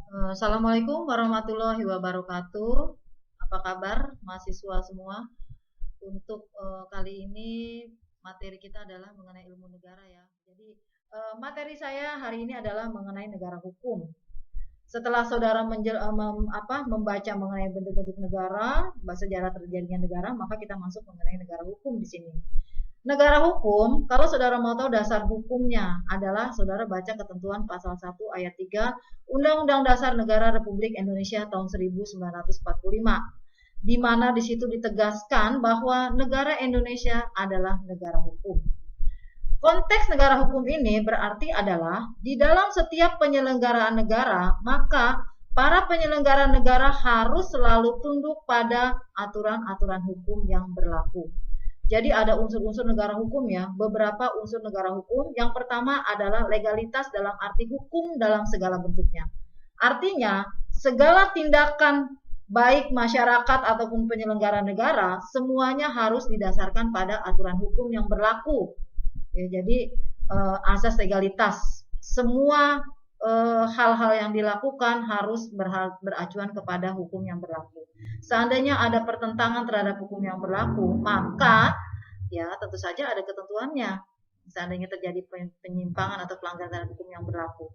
Assalamualaikum warahmatullahi wabarakatuh. Apa kabar mahasiswa semua? Untuk kali ini materi kita adalah mengenai ilmu negara ya. Jadi materi saya hari ini adalah mengenai negara hukum. Setelah saudara membaca mengenai bentuk-bentuk negara, sejarah terjadinya negara, maka kita masuk mengenai negara hukum di sini. Negara hukum, kalau saudara mau tahu dasar hukumnya adalah saudara baca ketentuan pasal 1 ayat 3 Undang-Undang Dasar Negara Republik Indonesia tahun 1945, di mana di situ ditegaskan bahwa negara Indonesia adalah negara hukum. Konteks negara hukum ini berarti adalah di dalam setiap penyelenggaraan negara, maka para penyelenggara negara harus selalu tunduk pada aturan-aturan hukum yang berlaku. Jadi ada unsur-unsur negara hukum ya, beberapa unsur negara hukum. Yang pertama adalah legalitas dalam arti hukum dalam segala bentuknya. Artinya, segala tindakan baik masyarakat ataupun penyelenggara negara, semuanya harus didasarkan pada aturan hukum yang berlaku. Ya, jadi asas legalitas. Semua hal-hal yang dilakukan harus beracuan kepada hukum yang berlaku. Seandainya ada pertentangan terhadap hukum yang berlaku, maka ya tentu saja ada ketentuannya. Seandainya terjadi penyimpangan atau pelanggaran terhadap hukum yang berlaku,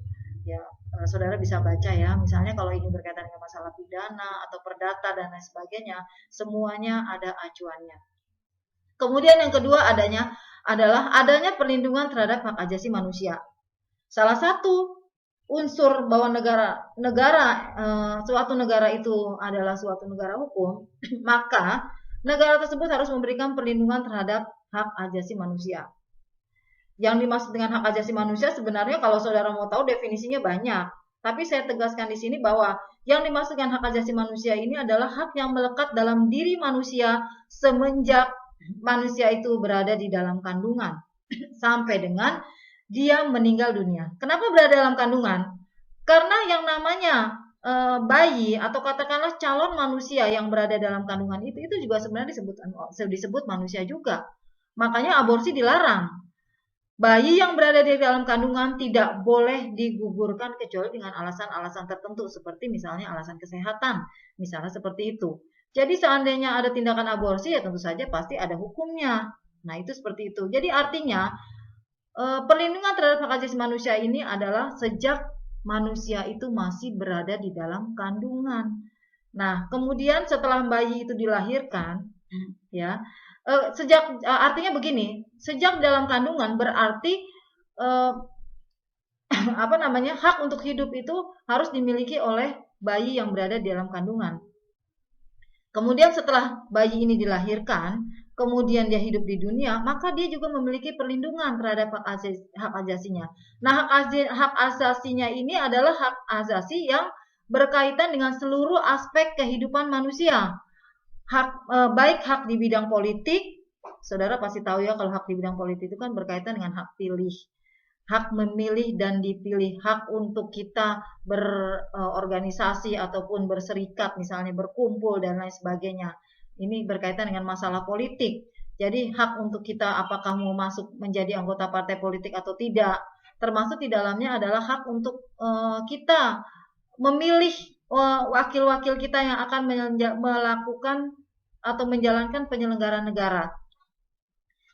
ya saudara bisa baca ya. Misalnya kalau ini berkaitan dengan masalah pidana atau perdata dan lain sebagainya, semuanya ada acuannya. Kemudian yang kedua adalah adanya perlindungan terhadap hak asasi manusia. Salah satu unsur bahwa suatu negara itu adalah suatu negara hukum, maka negara tersebut harus memberikan perlindungan terhadap hak asasi manusia. Yang dimaksud dengan hak asasi manusia sebenarnya kalau saudara mau tahu definisinya banyak, tapi saya tegaskan di sini bahwa yang dimaksud dengan hak asasi manusia ini adalah hak yang melekat dalam diri manusia semenjak manusia itu berada di dalam kandungan sampai dengan dia meninggal dunia. Kenapa berada dalam kandungan? Karena yang namanya bayi atau katakanlah calon manusia yang berada dalam kandungan itu juga sebenarnya disebut manusia juga. Makanya aborsi dilarang. Bayi yang berada di dalam kandungan tidak boleh digugurkan kecuali dengan alasan-alasan tertentu seperti misalnya alasan kesehatan, misalnya seperti itu. Jadi seandainya ada tindakan aborsi ya tentu saja pasti ada hukumnya. Nah itu seperti itu. Jadi artinya perlindungan terhadap hak asasi manusia ini adalah sejak manusia itu masih berada di dalam kandungan. Nah, kemudian setelah bayi itu dilahirkan, ya, artinya begini, sejak dalam kandungan berarti hak untuk hidup itu harus dimiliki oleh bayi yang berada di dalam kandungan. Kemudian setelah bayi ini dilahirkan, kemudian dia hidup di dunia, maka dia juga memiliki perlindungan terhadap hak asasinya. Nah, hak asasinya ini adalah hak asasi yang berkaitan dengan seluruh aspek kehidupan manusia. Baik hak di bidang politik, saudara pasti tahu ya kalau hak di bidang politik itu kan berkaitan dengan hak pilih. Hak memilih dan dipilih, hak untuk kita berorganisasi ataupun berserikat, misalnya berkumpul dan lain sebagainya. Ini berkaitan dengan masalah politik. Jadi hak untuk kita apakah mau masuk menjadi anggota partai politik atau tidak. Termasuk di dalamnya adalah hak untuk kita memilih wakil-wakil kita yang akan melakukan atau menjalankan penyelenggaraan negara.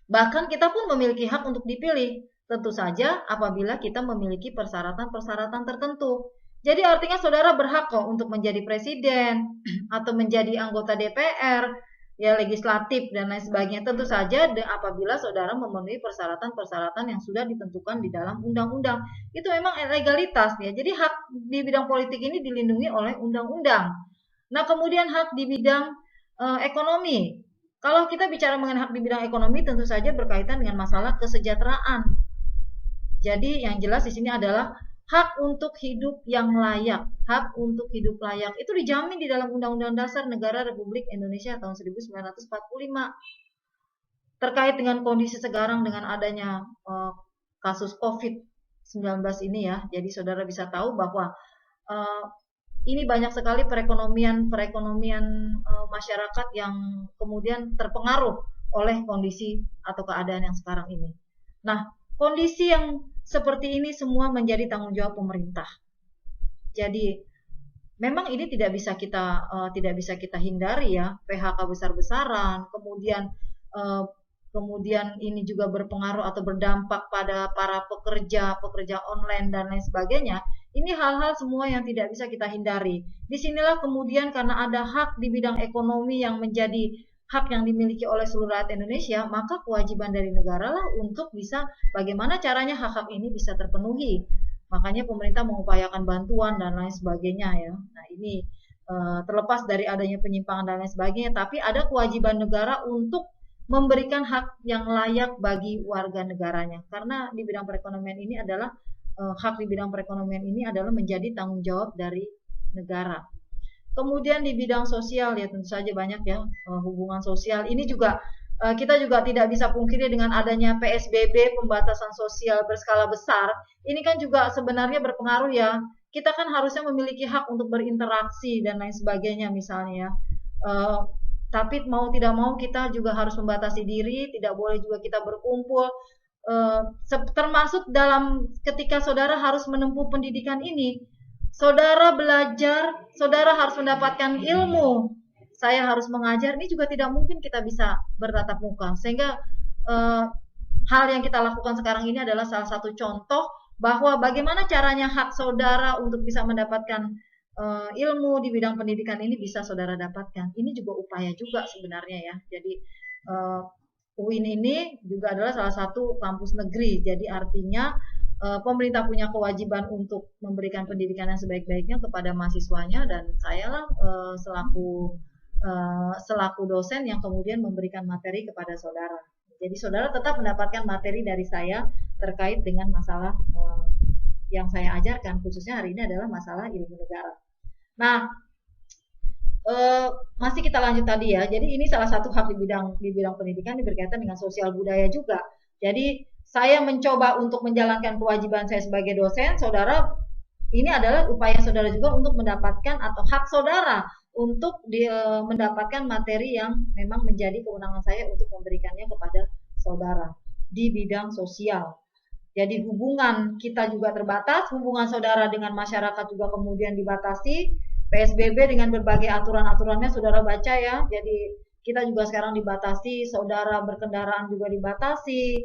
Bahkan kita pun memiliki hak untuk dipilih. Tentu saja apabila kita memiliki persyaratan-persyaratan tertentu. Jadi artinya saudara berhak kok untuk menjadi presiden atau menjadi anggota DPR, ya legislatif dan lain sebagainya. Tentu saja apabila saudara memenuhi persyaratan-persyaratan yang sudah ditentukan di dalam undang-undang. Itu memang legalitas ya. Jadi hak di bidang politik ini dilindungi oleh undang-undang. Nah, kemudian hak di bidang ekonomi. Kalau kita bicara mengenai hak di bidang ekonomi tentu saja berkaitan dengan masalah kesejahteraan. Jadi yang jelas di sini adalah hak untuk hidup yang layak. Hak untuk hidup layak itu dijamin di dalam Undang-Undang Dasar Negara Republik Indonesia tahun 1945. Terkait dengan kondisi sekarang dengan adanya kasus COVID-19 ini ya. Jadi saudara bisa tahu bahwa ini banyak sekali perekonomian masyarakat yang kemudian terpengaruh oleh kondisi atau keadaan yang sekarang ini. Nah, kondisi yang seperti ini semua menjadi tanggung jawab pemerintah. Jadi memang ini tidak bisa kita hindari ya, PHK besar-besaran, eh, kemudian ini juga berpengaruh atau berdampak pada para pekerja online dan lain sebagainya. Ini hal-hal semua yang tidak bisa kita hindari. Disinilah kemudian karena ada hak di bidang ekonomi yang menjadi hak yang dimiliki oleh seluruh rakyat Indonesia, maka kewajiban dari negara lah untuk bisa bagaimana caranya hak-hak ini bisa terpenuhi. Makanya pemerintah mengupayakan bantuan dan lain sebagainya ya. Nah ini terlepas dari adanya penyimpangan dan lain sebagainya, tapi ada kewajiban negara untuk memberikan hak yang layak bagi warga negaranya. Karena di bidang perekonomian ini adalah hak di bidang perekonomian ini adalah menjadi tanggung jawab dari negara. Kemudian di bidang sosial ya tentu saja banyak ya hubungan sosial. Ini juga kita juga tidak bisa pungkiri dengan adanya PSBB, pembatasan sosial berskala besar. Ini kan juga sebenarnya berpengaruh ya. Kita kan harusnya memiliki hak untuk berinteraksi dan lain sebagainya misalnya ya. Tapi mau tidak mau kita juga harus membatasi diri, tidak boleh juga kita berkumpul. Termasuk dalam ketika saudara harus menempuh pendidikan ini, saudara belajar, saudara harus mendapatkan ilmu. Saya harus mengajar, ini juga tidak mungkin kita bisa bertatap muka. Sehingga hal yang kita lakukan sekarang ini adalah salah satu contoh bahwa bagaimana caranya hak saudara untuk bisa mendapatkan ilmu di bidang pendidikan ini bisa saudara dapatkan. Ini juga upaya juga sebenarnya ya. Jadi UIN ini juga adalah salah satu kampus negeri. Jadi artinya pemerintah punya kewajiban untuk memberikan pendidikan yang sebaik-baiknya kepada mahasiswanya dan saya lah selaku dosen yang kemudian memberikan materi kepada saudara. Jadi saudara tetap mendapatkan materi dari saya terkait dengan masalah yang saya ajarkan, khususnya hari ini adalah masalah ilmu negara. Nah, masih kita lanjut tadi ya. Jadi ini salah satu hak di bidang pendidikan yang berkaitan dengan sosial budaya juga. Jadi saya mencoba untuk menjalankan kewajiban saya sebagai dosen, saudara, ini adalah upaya saudara juga untuk mendapatkan atau hak saudara untuk mendapatkan materi yang memang menjadi kewenangan saya untuk memberikannya kepada saudara di bidang sosial. Jadi hubungan kita juga terbatas, hubungan saudara dengan masyarakat juga kemudian dibatasi. PSBB dengan berbagai aturan-aturannya saudara baca ya. Jadi kita juga sekarang dibatasi, saudara berkendaraan juga dibatasi.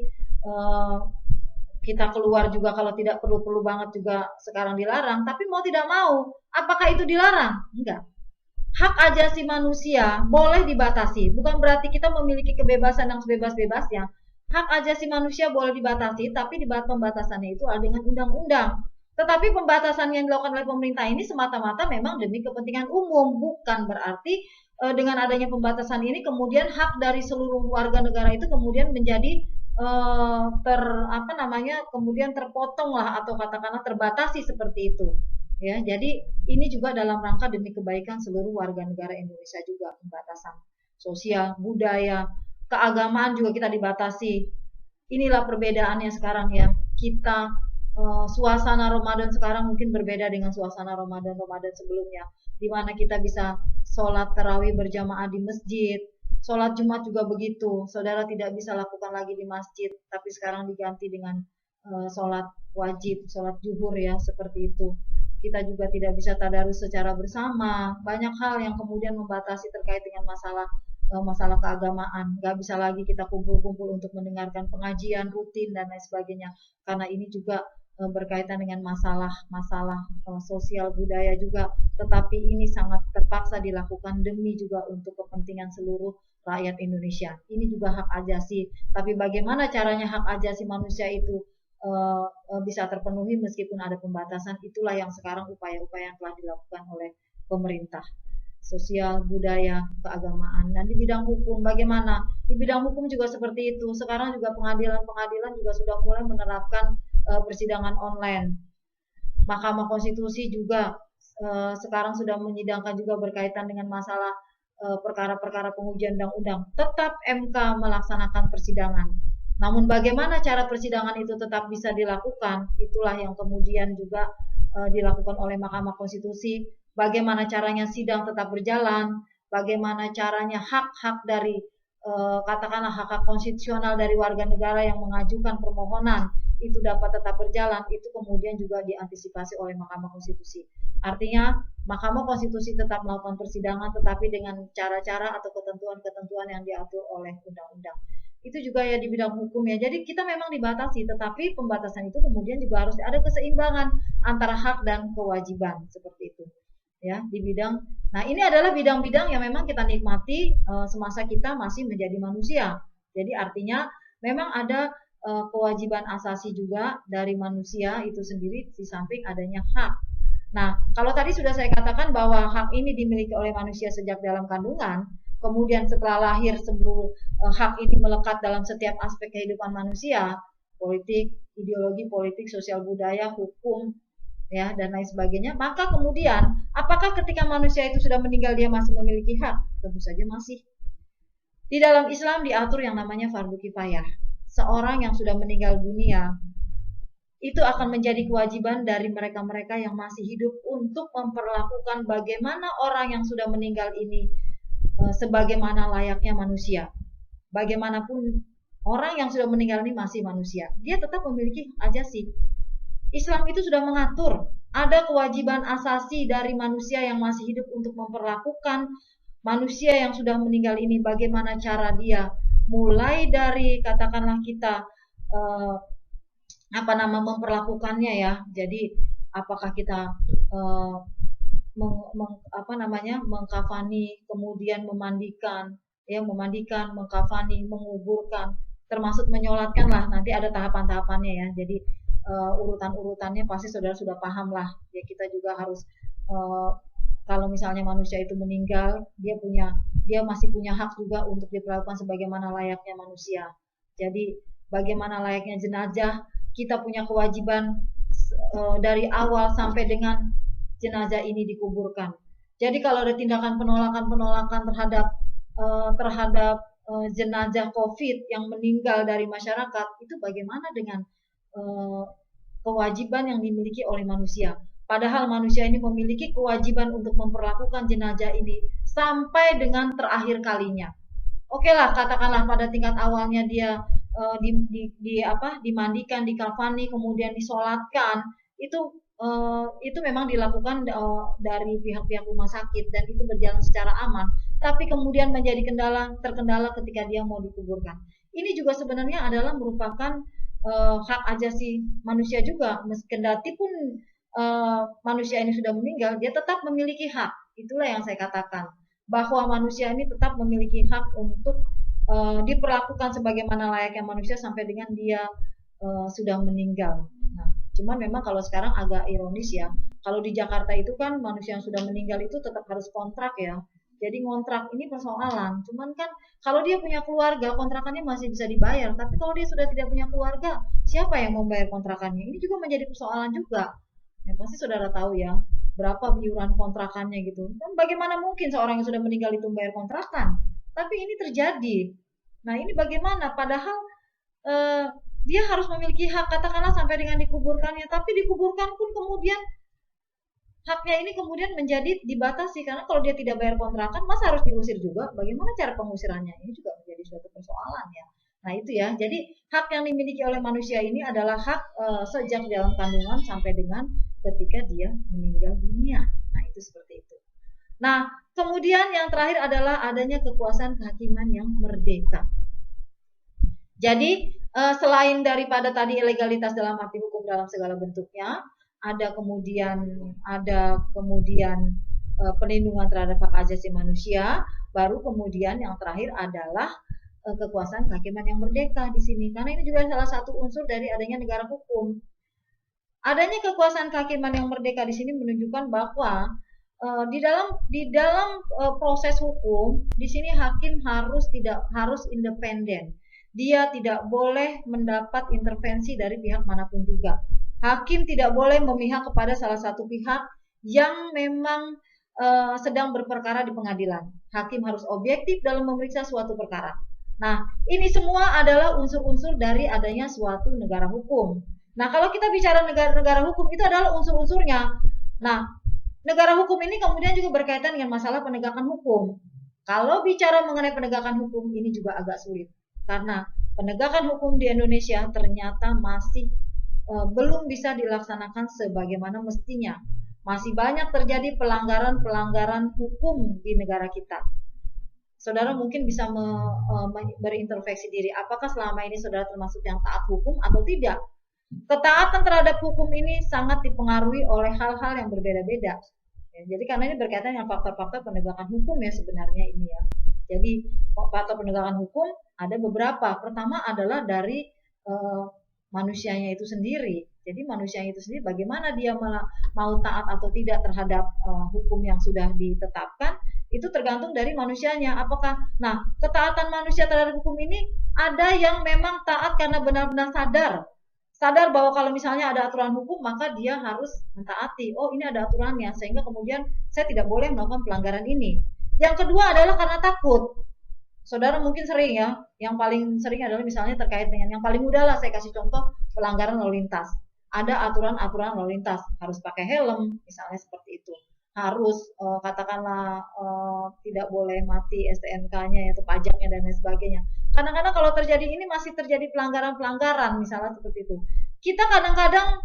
Kita keluar juga kalau tidak perlu-perlu banget juga sekarang dilarang. Tapi mau tidak mau, apakah itu dilarang? Enggak. Hak asasi manusia boleh dibatasi. Bukan berarti kita memiliki kebebasan yang sebebas-bebasnya. Hak asasi manusia boleh dibatasi, tapi pembatasannya itu ada dengan undang-undang. Tetapi pembatasan yang dilakukan oleh pemerintah ini semata-mata memang demi kepentingan umum, bukan berarti dengan adanya pembatasan ini kemudian hak dari seluruh warga negara itu kemudian menjadi kemudian terpotong lah atau katakanlah terbatasi seperti itu. Ya, jadi ini juga dalam rangka demi kebaikan seluruh warga negara Indonesia juga, pembatasan sosial, budaya, keagamaan juga kita dibatasi. Inilah perbedaannya sekarang ya. Kita suasana Ramadan sekarang mungkin berbeda dengan suasana Ramadan sebelumnya, di mana kita bisa sholat tarawih berjamaah di masjid, sholat Jumat juga begitu. Saudara tidak bisa lakukan lagi di masjid, tapi sekarang diganti dengan sholat wajib, sholat zuhur ya, seperti itu. Kita juga tidak bisa tadarus secara bersama. Banyak hal yang kemudian membatasi terkait dengan masalah keagamaan. Gak bisa lagi kita kumpul-kumpul untuk mendengarkan pengajian rutin dan lain sebagainya. Karena ini juga berkaitan dengan masalah sosial budaya juga. Tetapi ini sangat terpaksa dilakukan demi juga untuk kepentingan seluruh rakyat Indonesia. Ini juga hak asasi. Tapi bagaimana caranya hak asasi manusia itu bisa terpenuhi meskipun ada pembatasan, itulah yang sekarang upaya-upaya yang telah dilakukan oleh pemerintah. Sosial, budaya, keagamaan. Dan di bidang hukum bagaimana? Di bidang hukum juga seperti itu. Sekarang juga pengadilan-pengadilan juga sudah mulai menerapkan persidangan online. Mahkamah Konstitusi juga sekarang sudah menyidangkan juga berkaitan dengan masalah perkara-perkara pengujian undang-undang. Tetap MK melaksanakan persidangan. Namun bagaimana cara persidangan itu tetap bisa dilakukan, itulah yang kemudian juga dilakukan oleh Mahkamah Konstitusi. Bagaimana caranya sidang tetap berjalan, bagaimana caranya hak-hak dari katakanlah hak-hak konstitusional dari warga negara yang mengajukan permohonan itu dapat tetap berjalan, itu kemudian juga diantisipasi oleh Mahkamah Konstitusi. Artinya Mahkamah Konstitusi tetap melakukan persidangan tetapi dengan cara-cara atau ketentuan-ketentuan yang diatur oleh undang-undang. Itu juga ya di bidang hukum ya. Jadi kita memang dibatasi, tetapi pembatasan itu kemudian juga harus ada keseimbangan antara hak dan kewajiban seperti itu. Ya, di bidang. Nah, ini adalah bidang-bidang yang memang kita nikmati semasa kita masih menjadi manusia. Jadi artinya memang ada kewajiban asasi juga dari manusia itu sendiri di samping adanya hak. Nah, kalau tadi sudah saya katakan bahwa hak ini dimiliki oleh manusia sejak dalam kandungan, kemudian setelah lahir seluruh hak ini melekat dalam setiap aspek kehidupan manusia, politik, ideologi politik, sosial budaya, hukum, ya dan lain sebagainya. Maka kemudian, apakah ketika manusia itu sudah meninggal dia masih memiliki hak? Tentu saja masih. Di dalam Islam diatur yang namanya fardu kifayah. Seorang yang sudah meninggal dunia itu akan menjadi kewajiban dari mereka-mereka yang masih hidup untuk memperlakukan bagaimana orang yang sudah meninggal ini sebagaimana layaknya manusia. Bagaimanapun orang yang sudah meninggal ini masih manusia, dia tetap memiliki hak ajasi. Islam itu sudah mengatur ada kewajiban asasi dari manusia yang masih hidup untuk memperlakukan manusia yang sudah meninggal ini bagaimana cara dia, mulai dari katakanlah kita memperlakukannya ya. Jadi apakah kita mengkafani, kemudian memandikan, mengkafani, menguburkan, termasuk menyolatkan lah. Nanti ada tahapan-tahapannya ya. Jadi urutan-urutannya pasti saudara sudah paham lah. Ya kita juga harus kalau misalnya manusia itu meninggal, dia masih punya hak juga untuk diperlakukan sebagaimana layaknya manusia. Jadi bagaimana layaknya jenazah, kita punya kewajiban dari awal sampai dengan jenazah ini dikuburkan. Jadi kalau ada tindakan penolakan terhadap jenazah COVID yang meninggal dari masyarakat, itu bagaimana dengan kewajiban yang dimiliki oleh manusia? Padahal manusia ini memiliki kewajiban untuk memperlakukan jenazah ini sampai dengan terakhir kalinya. Oke lah, katakanlah pada tingkat awalnya dia dimandikan, dikafani, kemudian disolatkan, itu memang dilakukan dari pihak-pihak rumah sakit dan itu berjalan secara aman. Tapi kemudian menjadi terkendala ketika dia mau dikuburkan. Ini juga sebenarnya adalah merupakan hak ajasi manusia juga. Kendati pun manusia ini sudah meninggal, dia tetap memiliki hak. Itulah yang saya katakan, bahwa manusia ini tetap memiliki hak untuk diperlakukan sebagaimana layaknya manusia sampai dengan dia sudah meninggal. Nah, cuman memang kalau sekarang agak ironis ya. Kalau di Jakarta itu kan manusia yang sudah meninggal itu tetap harus kontrak ya. Jadi ngontrak ini persoalan. Cuman kan kalau dia punya keluarga, kontrakannya masih bisa dibayar. Tapi kalau dia sudah tidak punya keluarga, siapa yang membayar kontrakannya? Ini juga menjadi persoalan juga. Ya, pasti saudara tahu ya, berapa iuran kontrakannya gitu. Dan bagaimana mungkin seorang yang sudah meninggal itu membayar kontrakan? Tapi ini terjadi. Nah, ini bagaimana? Padahal dia harus memiliki hak, katakanlah sampai dengan dikuburkannya. Tapi dikuburkan pun kemudian haknya ini kemudian menjadi dibatasi karena kalau dia tidak bayar kontrakan, masa harus diusir juga? Bagaimana cara pengusirannya? Ini juga menjadi suatu persoalan ya. Nah itu ya. Jadi hak yang dimiliki oleh manusia ini adalah hak sejak dalam kandungan sampai dengan ketika dia meninggal dunia. Nah itu seperti itu. Nah kemudian yang terakhir adalah adanya kekuasaan kehakiman yang merdeka. Jadi selain daripada tadi legalitas dalam arti hukum dalam segala bentuknya, ada kemudian pelindungan terhadap hak asasi manusia, baru kemudian yang terakhir adalah kekuasaan kehakiman yang merdeka di sini. Karena ini juga salah satu unsur dari adanya negara hukum. Adanya kekuasaan kehakiman yang merdeka di sini menunjukkan bahwa di dalam proses hukum di sini hakim harus independen. Dia tidak boleh mendapat intervensi dari pihak manapun juga. Hakim tidak boleh memihak kepada salah satu pihak yang memang sedang berperkara di pengadilan. Hakim harus objektif dalam memeriksa suatu perkara. Nah, ini semua adalah unsur-unsur dari adanya suatu negara hukum. Nah, kalau kita bicara negara hukum, itu adalah unsur-unsurnya. Nah, negara hukum ini kemudian juga berkaitan dengan masalah penegakan hukum. Kalau bicara mengenai penegakan hukum ini juga agak sulit karena penegakan hukum di Indonesia ternyata masih belum bisa dilaksanakan sebagaimana mestinya. Masih banyak terjadi pelanggaran-pelanggaran hukum di negara kita. Saudara mungkin bisa berintrospeksi diri, apakah selama ini saudara termasuk yang taat hukum atau tidak? Ketaatan terhadap hukum ini sangat dipengaruhi oleh hal-hal yang berbeda-beda. Ya, jadi karena ini berkaitan dengan faktor-faktor penegakan hukum ya sebenarnya ini ya. Jadi faktor penegakan hukum ada beberapa. Pertama adalah dari manusianya itu sendiri. Jadi manusianya itu sendiri bagaimana dia mau taat atau tidak terhadap hukum yang sudah ditetapkan itu tergantung dari manusianya. Apakah ketaatan manusia terhadap hukum ini ada yang memang taat karena benar-benar sadar bahwa kalau misalnya ada aturan hukum maka dia harus mentaati. Oh, ini ada aturannya sehingga kemudian saya tidak boleh melakukan pelanggaran ini. Yang kedua adalah karena takut. Saudara mungkin sering ya, yang paling sering adalah misalnya terkait dengan yang paling mudah lah, saya kasih contoh pelanggaran lalu lintas. Ada aturan-aturan lalu lintas, harus pakai helm misalnya seperti itu. Harus katakanlah tidak boleh mati STNK-nya atau pajaknya dan lain sebagainya. Kadang-kadang kalau terjadi ini masih terjadi pelanggaran-pelanggaran misalnya seperti itu. Kita kadang-kadang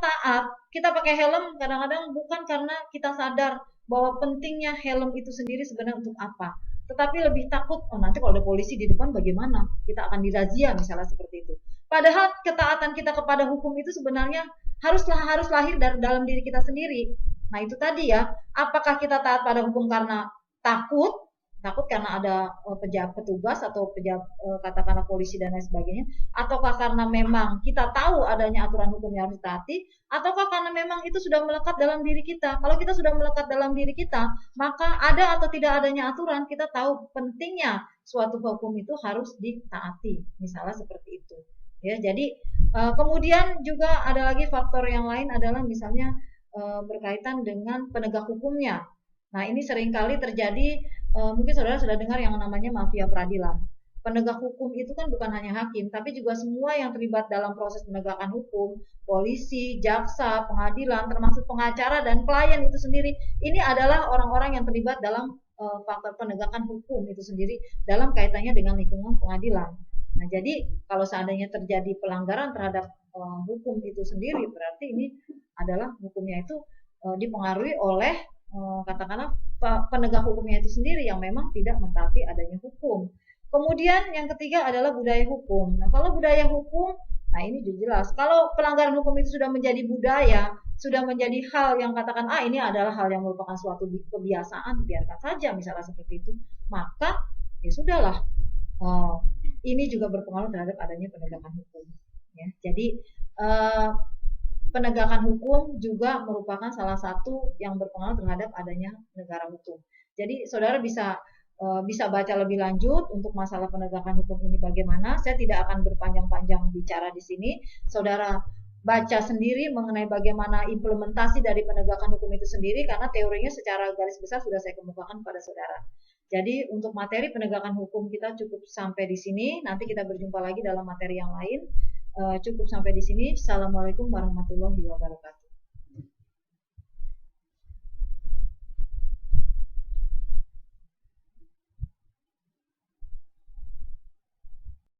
taat, kita pakai helm kadang-kadang bukan karena kita sadar bahwa pentingnya helm itu sendiri sebenarnya untuk apa, tetapi lebih takut nanti kalau ada polisi di depan bagaimana, kita akan dirazia misalnya seperti itu. Padahal ketaatan kita kepada hukum itu sebenarnya harus lahir dari dalam diri kita sendiri. Nah itu tadi ya, apakah kita taat pada hukum karena takut karena ada pejabat petugas atau pejabat katakanlah polisi dan lain sebagainya, ataukah karena memang kita tahu adanya aturan hukum yang harus ditaati, ataukah karena memang itu sudah melekat dalam diri kita. Kalau kita sudah melekat dalam diri kita, maka ada atau tidak adanya aturan, kita tahu pentingnya suatu hukum itu harus ditaati, misalnya seperti itu. Ya, jadi kemudian juga ada lagi faktor yang lain adalah misalnya berkaitan dengan penegak hukumnya. Nah, ini seringkali terjadi, mungkin saudara sudah dengar yang namanya mafia peradilan. Penegak hukum itu kan bukan hanya hakim, tapi juga semua yang terlibat dalam proses penegakan hukum, polisi, jaksa, pengadilan, termasuk pengacara dan klien itu sendiri. Ini adalah orang-orang yang terlibat dalam faktor penegakan hukum itu sendiri dalam kaitannya dengan lingkungan pengadilan. Nah, jadi kalau seandainya terjadi pelanggaran terhadap hukum itu sendiri, berarti ini adalah hukumnya itu dipengaruhi oleh katakanlah penegak hukumnya itu sendiri yang memang tidak mentaati adanya hukum. Kemudian yang ketiga adalah budaya hukum. Nah, kalau budaya hukum, nah ini jelas. Kalau pelanggaran hukum itu sudah menjadi budaya, sudah menjadi hal yang katakan ini adalah hal yang merupakan suatu kebiasaan, biarkan saja misalnya seperti itu, maka ya sudahlah. Ini juga berpengaruh terhadap adanya penegakan hukum. Ya, jadi penegakan hukum juga merupakan salah satu yang berpengaruh terhadap adanya negara hukum. Jadi saudara bisa baca lebih lanjut untuk masalah penegakan hukum ini bagaimana. Saya tidak akan berpanjang-panjang bicara di sini. Saudara baca sendiri mengenai bagaimana implementasi dari penegakan hukum itu sendiri karena teorinya secara garis besar sudah saya kemukakan pada saudara. Jadi untuk materi penegakan hukum kita cukup sampai di sini. Nanti kita berjumpa lagi dalam materi yang lain. Cukup sampai di sini. Assalamualaikum warahmatullahi wabarakatuh.